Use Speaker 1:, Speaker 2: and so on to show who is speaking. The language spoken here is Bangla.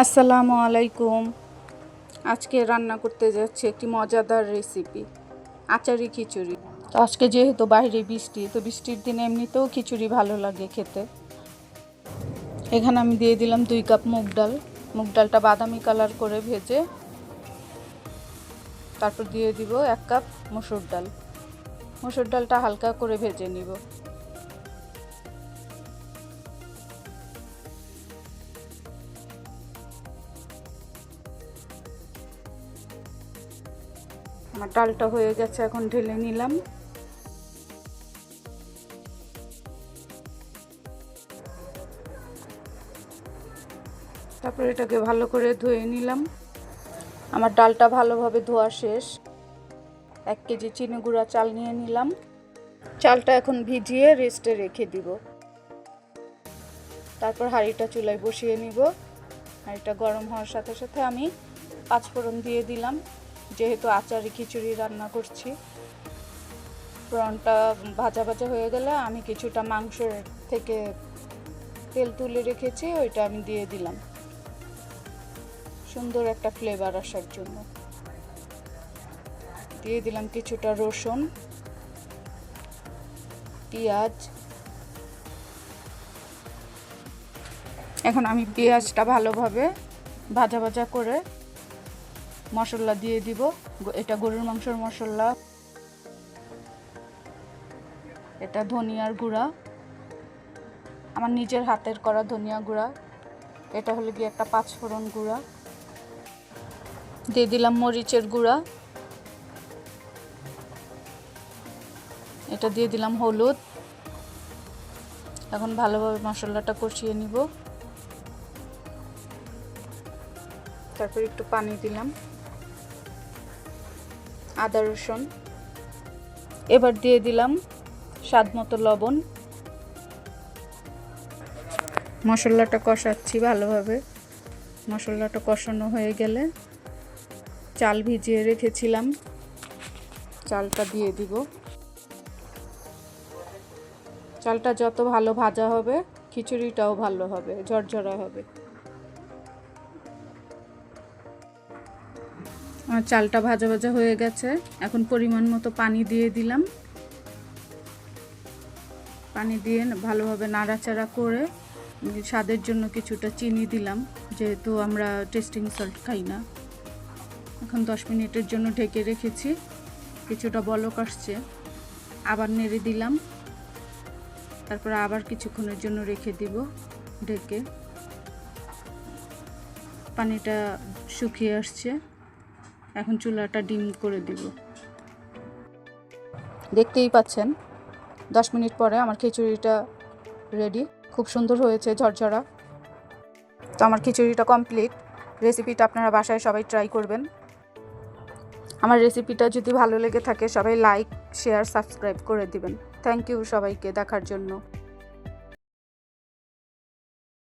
Speaker 1: আসসালামু আলাইকুম। আজকে রান্না করতে যাচ্ছি একটি মজাদার রেসিপি, আচারি খিচুড়ি। তো আজকে যেহেতু বাইরে বৃষ্টি, তো বৃষ্টির দিনে এমনিতেও খিচুড়ি ভালো লাগে খেতে। এখানে আমি দিয়ে দিলাম 2 কাপ মুগ ডাল। মুগ ডালটা বাদামি কালার করে ভেজে তারপর দিয়ে দিব 1 কাপ মসুর ডাল। মসুর ডালটা হালকা করে ভেজে নিব। আমার ডালটা হয়ে গেছে, এখন ঢেলে নিলাম। তারপর এটাকে ভালো করে ধুয়ে নিলাম। আমার ডালটা ভালোভাবে ধোয়া শেষ। 1 কেজি চিনি গুঁড়া চাল নিয়ে নিলাম। চালটা এখন ভিজিয়ে রেস্টে রেখে দিব। তারপর হাঁড়িটা চুলায় বসিয়ে নিব। হাঁড়িটা গরম হওয়ার সাথে সাথে আমি 5 ফোড়ন দিয়ে দিলাম। যেহেতু আচারি খিচুড়ি রান্না করছি, ফোড়নটা ভাজা ভাজা হয়ে গেলে আমি কিছুটা মাংসের থেকে তেল তুলে রেখেছি, ওইটা আমি দিয়ে দিলাম সুন্দর একটা ফ্লেভার আসার জন্য। দিয়ে দিলাম কিছুটা রসুন, পেঁয়াজ। এখন আমি পেঁয়াজটা ভালোভাবে ভাজা ভাজা করে মশলা দিয়ে দিব। এটা গরুর মাংসের মশলা, এটা ধনিয়ার গুঁড়া, আমার নিজের হাতের করা ধনিয়া গুঁড়া। এটা হলো গিয়ে একটা 5 ফোড়ন গুঁড়া। দিয়ে দিলাম মরিচের গুঁড়া। এটা দিয়ে দিলাম হলুদ। এখন ভালোভাবে মশলাটা কষিয়ে নিব। তারপর একটু পানি দিলাম, আদা রসুন। এবার দিয়ে দিলাম স্বাদ মতো লবণ। মশলাটা কষাচ্ছি ভালোভাবে। মশলাটা কষানো হয়ে গেলে চাল ভিজিয়ে রেখেছিলাম, চালটা দিয়ে দিব। চালটা যত ভালো ভাজা হবে খিচুড়িটাও ভালো হবে, ঝরঝরা হবে। আমার চালটা ভাজা ভাজা হয়ে গেছে। এখন পরিমাণ মতো পানি দিয়ে দিলাম। পানি দিয়ে ভালোভাবে নাড়াচাড়া করে স্বাদের জন্য কিছুটা চিনি দিলাম, যেহেতু আমরা টেস্টিং সল্ট খাই না। এখন 10 মিনিটের জন্য ঢেকে রেখেছি। কিছুটা বলক আসছে, আবার নেড়ে দিলাম। তারপর আবার কিছুক্ষণের জন্য রেখে দিব ঢেকে। পানিটা শুকিয়ে আসছে, এখন চুলাটা ডিম করে দিব। দেখতেই পাচ্ছেন 10 মিনিট পরে আমার খিচুড়িটা রেডি। খুব সুন্দর হয়েছে, ঝরঝরা। তো আমার খিচুড়িটা কমপ্লিট। রেসিপিটা আপনারা বাসায় সবাই ট্রাই করবেন। আমার রেসিপিটা যদি ভালো লেগে থাকে সবাই লাইক, শেয়ার, সাবস্ক্রাইব করে দিবেন। থ্যাংক ইউ সবাইকে দেখার জন্য।